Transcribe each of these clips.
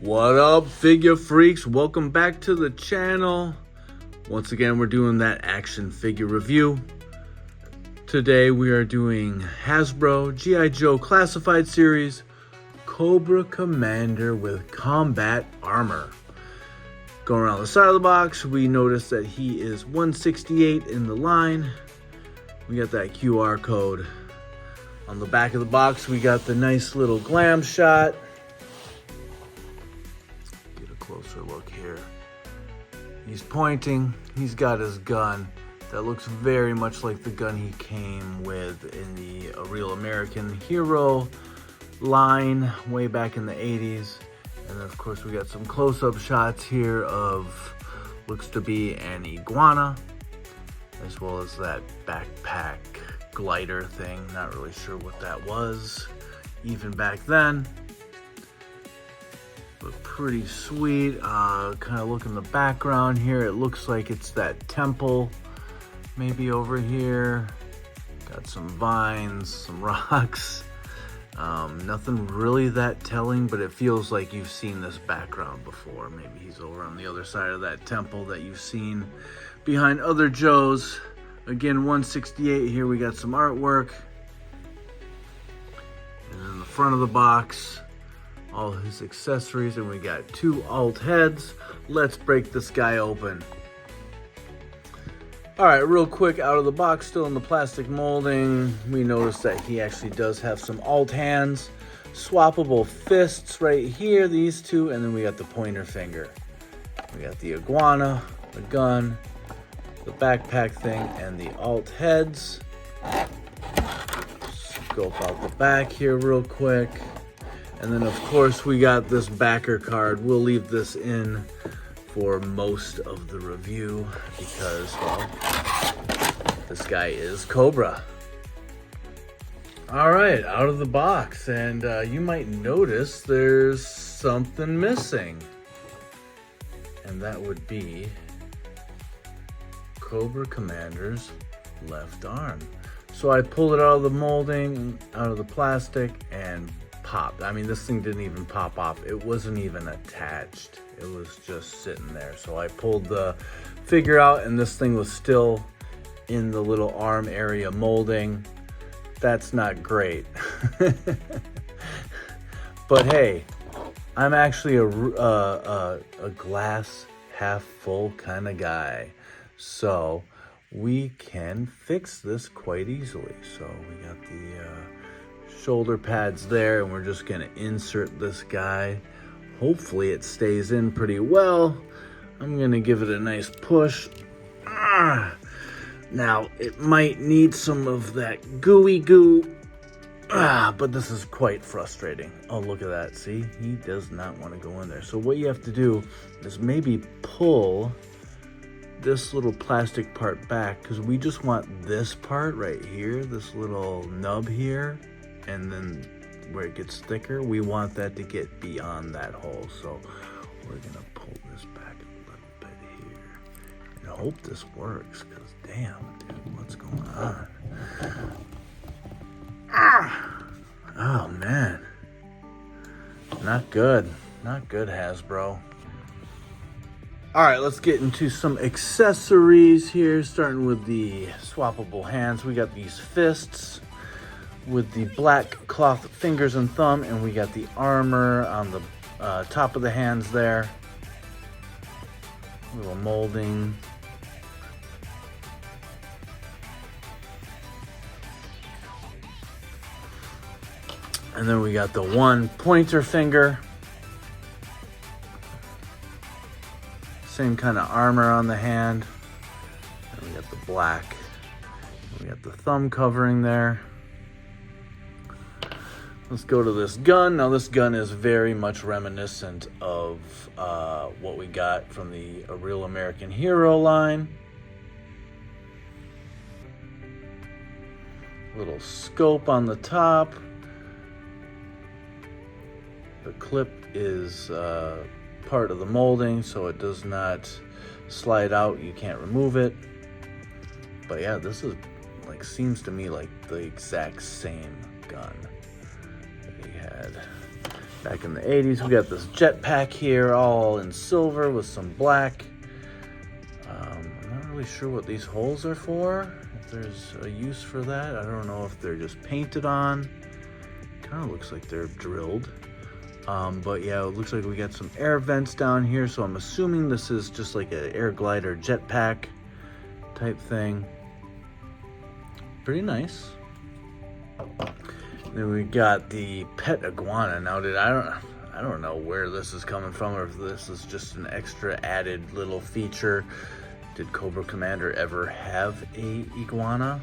What up, figure freaks? Welcome back to the channel. Once again, we're doing that action figure review. Today we are doing Hasbro GI Joe Classified Series Cobra Commander with combat armor. Going around the side of the box, we notice that he is 168 in the line. We got that QR code. On the back of the box, we got the nice little glam shot. Closer look here. He's pointing. He's got his gun that looks very much like the gun he came with in the A Real American Hero line way back in the 80s. And then of course we got some close-up shots here of looks to be an iguana, as well as that backpack glider thing. Not really sure what that was even back then. But pretty sweet. Kind of look in the background here. It looks like it's that temple maybe over here. Got some vines, some rocks. Nothing really that telling, but it feels like you've seen this background before. Maybe he's over on the other side of that temple that you've seen behind other Joes. Again, 168 here. We got some artwork. And in the front of the box, all his accessories, and we got two alt heads. Let's break this guy open. All right, real quick, out of the box, still in the plastic molding, we notice that he actually does have some alt hands, swappable fists right here, these two, and then we got the pointer finger. We got the iguana, the gun, the backpack thing, and the alt heads. Scope out the back here real quick. And then, of course, we got this backer card. We'll leave this in for most of the review because, well, this guy is Cobra. All right, out of the box. And you might notice there's something missing. And that would be Cobra Commander's left arm. So I pulled it out of the molding, out of the plastic, and popped. I mean, this thing didn't even pop off. It wasn't even attached. It was just sitting there. So I pulled the figure out and this thing was still in the little arm area molding. That's not great. But hey, I'm actually a glass half full kind of guy. So we can fix this quite easily. So we got the shoulder pads there, and we're just going to insert this guy. Hopefully it stays in pretty well. I'm going to give it a nice push. Now it might need some of that gooey goo, but this is quite frustrating. Oh, look at that. See, he does not want to go in there. So what you have to do is maybe pull this little plastic part back, because we just want this part right here, this little nub here. And then where it gets thicker, we want that to get beyond that hole. So we're gonna pull this back a little bit here and hope this works, because damn, dude, what's going on? Oh man, not good, Hasbro. All right, let's get into some accessories here, starting with the swappable hands. We got these fists with the black cloth fingers and thumb, and we got the armor on the top of the hands there. A little molding. And then we got the one pointer finger. Same kind of armor on the hand. And we got the black. We got the thumb covering there. Let's go to this gun. Now this gun is very much reminiscent of what we got from the A Real American Hero line. Little scope on the top. The clip is part of the molding, so it does not slide out. You can't remove it. But yeah, this is like, seems to me like the exact same gun that he had Back in the 80s, we got this jetpack here, all in silver with some black. I'm not really sure what these holes are for, if there's a use for that. I don't know if they're just painted on. Kind of looks like they're drilled. But yeah, it looks like we got some air vents down here, so I'm assuming this is just like an air glider jetpack type thing. Pretty nice. Then we got the pet iguana. Now, I don't know where this is coming from, or if this is just an extra added little feature. Did Cobra Commander ever have a iguana?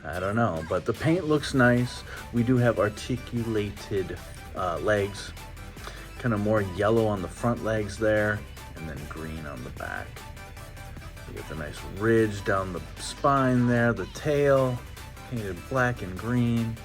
I don't know, but the paint looks nice. We do have articulated legs, kind of more yellow on the front legs there, and then green on the back. We get the nice ridge down the spine there, the tail, painted black and green.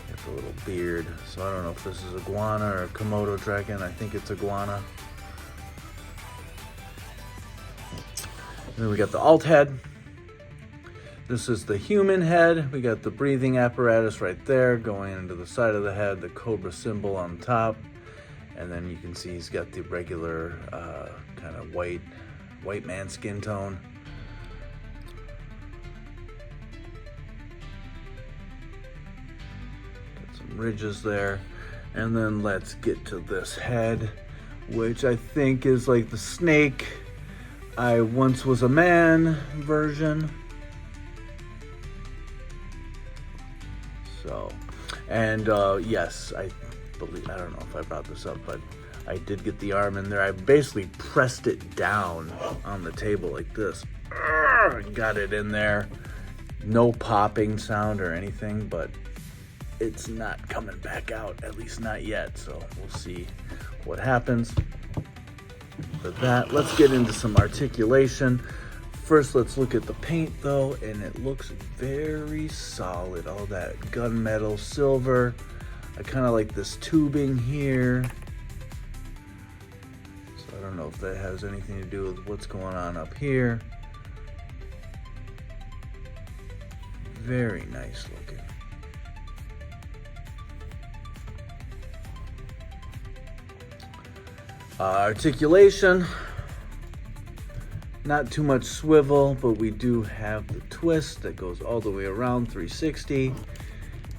Got the little beard. So I don't know if this is iguana or Komodo dragon. I think it's iguana. And then we got the alt head. This is the human head. We got the breathing apparatus right there going into the side of the head, the cobra symbol on top. And then you can see he's got the regular kind of white man skin tone. Got some ridges there. And then let's get to this head, which I think is like the Snake I Once Was a Man version. So, and yes, I don't know if I brought this up, but I did get the arm in there. I basically pressed it down on the table like this. Got it in there. No popping sound or anything, but it's not coming back out, at least not yet. So we'll see what happens with that. Let's get into some articulation. First, let's look at the paint though, and it looks very solid. All that gunmetal silver. I kind of like this tubing here. So I don't know if that has anything to do with what's going on up here. Very nice looking. Articulation. Not too much swivel, but we do have the twist that goes all the way around 360.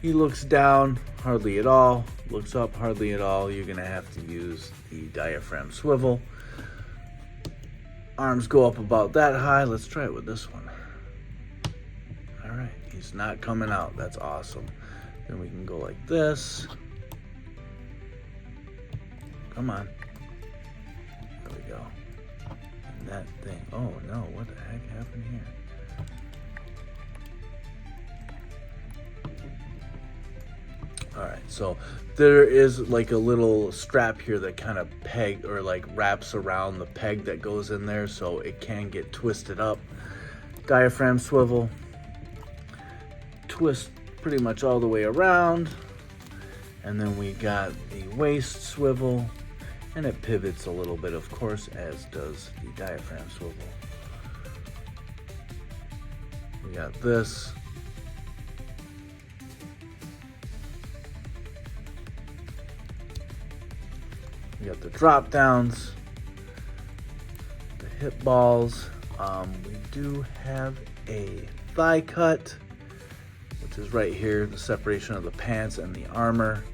He looks down, hardly at all. Looks up, hardly at all. You're gonna have to use the diaphragm swivel. Arms go up about that high. Let's try it with this one. All right, he's not coming out. That's awesome. Then we can go like this. Come on. There we go. That thing. Oh no, what the heck happened here? Alright, so there is like a little strap here that kind of peg or like wraps around the peg that goes in there, so it can get twisted up. Diaphragm swivel. Twist pretty much all the way around. And then we got the waist swivel. And it pivots a little bit, of course, as does the diaphragm swivel. We got this. We got the drop downs, the hip balls. We do have a thigh cut, which is right here, the separation of the pants and the armor.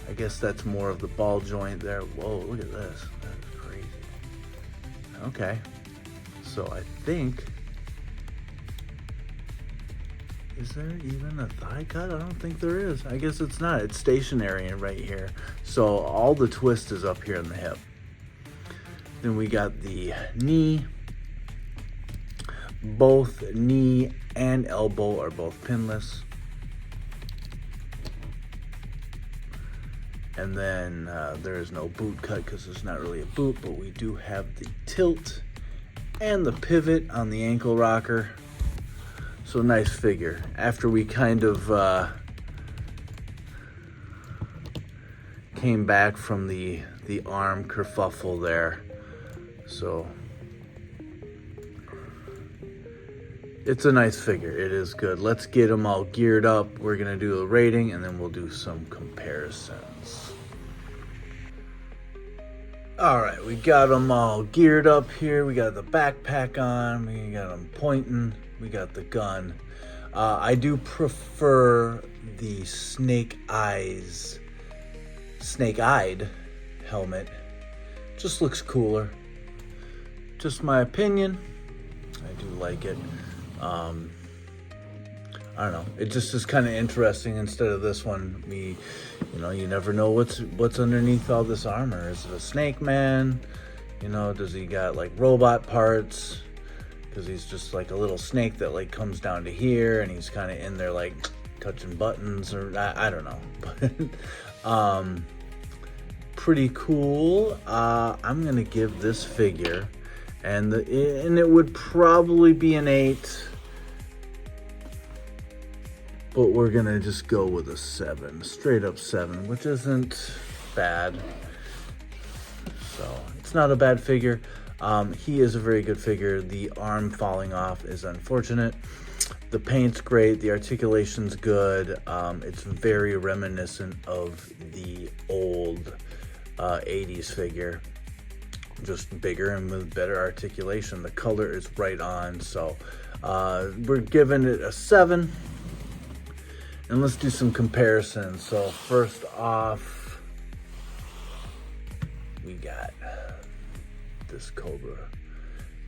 I guess that's more of the ball joint there. Whoa, look at this. That's crazy. Okay. So I think, is there even a thigh cut? I don't think there is. I guess it's not. It's stationary and right here. So all the twist is up here in the hip. Then we got the knee. Both knee and elbow are both pinless. And then there is no boot cut because there's not really a boot, but we do have the tilt and the pivot on the ankle rocker. So nice figure. After we kind of came back from the arm kerfuffle there. So it's a nice figure. It is good. Let's get them all geared up. We're gonna do a rating and then we'll do some comparisons. All right, we got them all geared up here. We got the backpack on. We got them pointing. We got the gun. I do prefer the snake-eyed helmet. Just looks cooler. Just my opinion. I do like it. I don't know. It just is kind of interesting. Instead of this one, you never know what's underneath all this armor. Is it a snake man? Does he got like robot parts? Because he's just like a little snake that like comes down to here, and he's kind of in there like touching buttons, or I don't know. But pretty cool. I'm gonna give this figure, and it would probably be an 8. But we're gonna just go with a 7, straight up 7, which isn't bad. So it's not a bad figure. He is a very good figure. The arm falling off is unfortunate. The paint's great. The articulation's good. It's very reminiscent of the old 80s figure, just bigger and with better articulation. The color is right on. So we're giving it a 7. And let's do some comparisons. So first off, we got this Cobra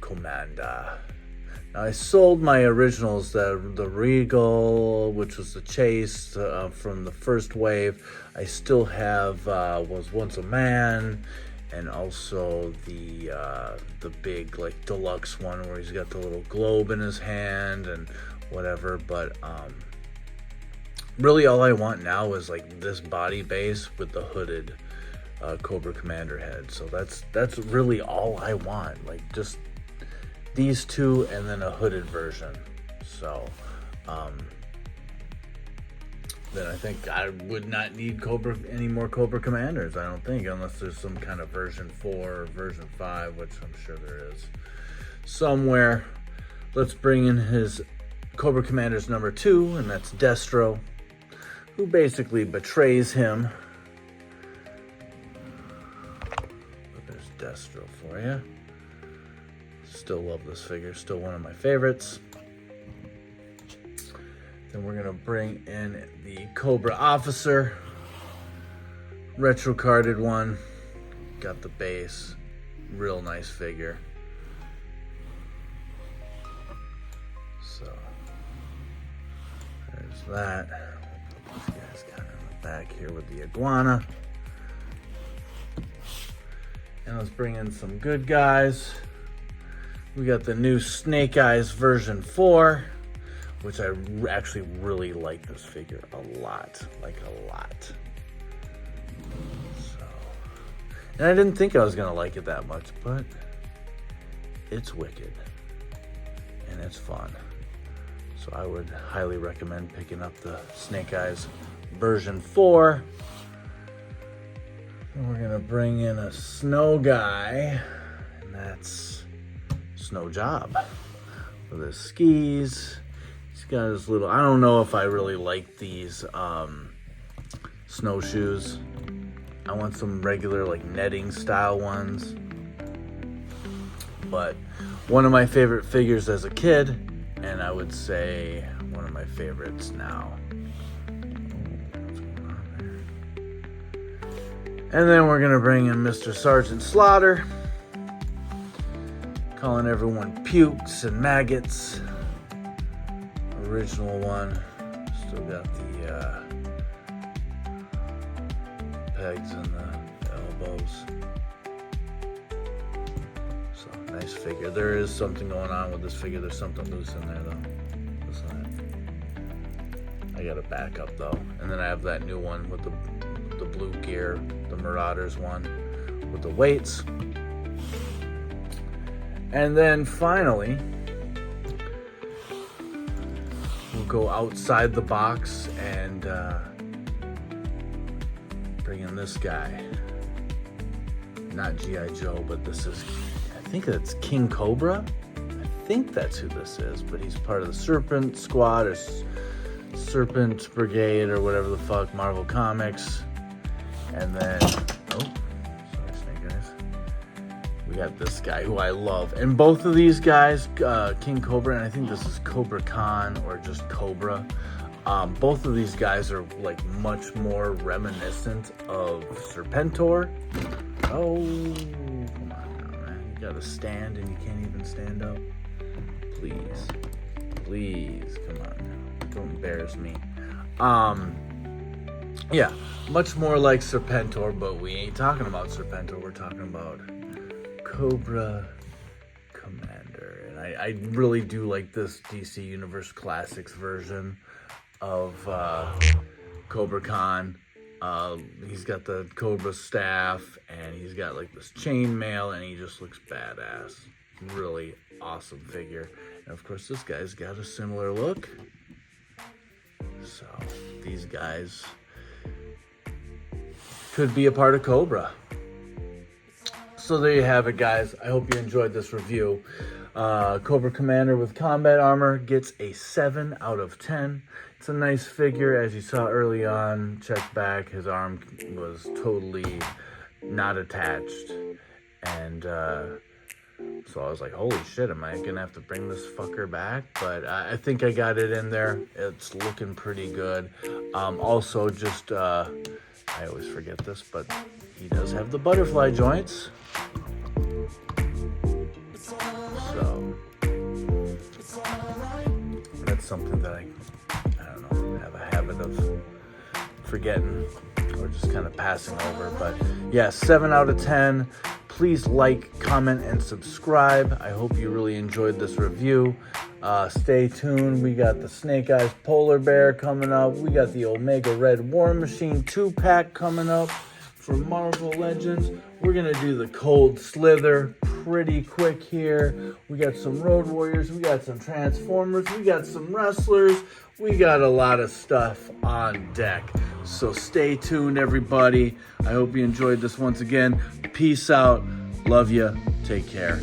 Commander. Now I sold my originals, the Regal, which was the Chase from the first wave. I still have Was Once a Man, and also the big like deluxe one where he's got the little globe in his hand and whatever. But really all I want now is like this body base with the hooded Cobra Commander head. So that's really all I want, like just these two and then a hooded version. So then I think I would not need any more Cobra Commanders, I don't think, unless there's some kind of version 4 or version 5, which I'm sure there is somewhere. Let's bring in his Cobra Commanders number 2, and that's Destro, who basically betrays him. But there's Destro for you. Still love this figure, still one of my favorites. Then we're gonna bring in the Cobra Officer, retro carded one. Got the base, real nice figure. So there's that. This guy's kind of in the back here with the iguana. And let's bring in some good guys. We got the new Snake Eyes version 4, which I actually really like this figure a lot, like a lot. So, and I didn't think I was gonna like it that much, but it's wicked and it's fun. So I would highly recommend picking up the Snake Eyes version 4. And we're gonna bring in a snow guy, and that's Snow Job with his skis. He's got his little, I don't know if I really like these snowshoes. I want some regular like netting style ones. But one of my favorite figures as a kid, and I would say one of my favorites now. What's going on there? And then we're gonna bring in Mr. Sergeant Slaughter, calling everyone pukes and maggots. Original one. Still got the pegs and the elbows. So, nice figure. There is something going on with this figure. There's something loose in there, though. Listen, I got a backup, though. And then I have that new one with the blue gear, the Marauders one, with the weights. And then finally, we'll go outside the box and bring in this guy. Not G.I. Joe, but this is, I think that's King Cobra. I think that's who this is, but he's part of the Serpent Squad or Serpent Brigade or whatever the fuck, Marvel Comics. And then, oh, sorry, Snake Eyes. We got this guy who I love. And both of these guys, King Cobra, and I think this is Cobra Khan or just Cobra. Both of these guys are like much more reminiscent of Serpentor. Oh, come on now, man. You gotta stand and you can't even stand up. Please, please, come on now. Don't embarrass me. Yeah, much more like Serpentor, but we ain't talking about Serpentor. We're talking about Cobra Commander. And I really do like this DC Universe Classics version of Cobra Khan. He's got the Cobra staff, and he's got like this chainmail, and he just looks badass. Really awesome figure. And of course, this guy's got a similar look. So these guys could be a part of Cobra. So there you have it, guys. I hope you enjoyed this review. Cobra Commander with combat armor gets a 7 out of 10. It's a nice figure. As you saw early on, check back, his arm was totally not attached. And so I was like, holy shit, am I gonna have to bring this fucker back? But I think I got it in there. It's looking pretty good. Also, just, I always forget this, but he does have the butterfly joints. So that's something that I don't know, have a habit of forgetting or just kind of passing over. But yeah, 7 out of 10. Please like, comment, and subscribe. I hope you really enjoyed this review. Stay tuned. We got the Snake Eyes Polar Bear coming up. We got the Omega Red War Machine 2-pack coming up for Marvel Legends. We're going to do the Cold Slither pretty quick here. We got some Road Warriors. We got some Transformers. We got some wrestlers. We got a lot of stuff on deck. So stay tuned, everybody. I hope you enjoyed this once again. Peace out. Love you. Take care.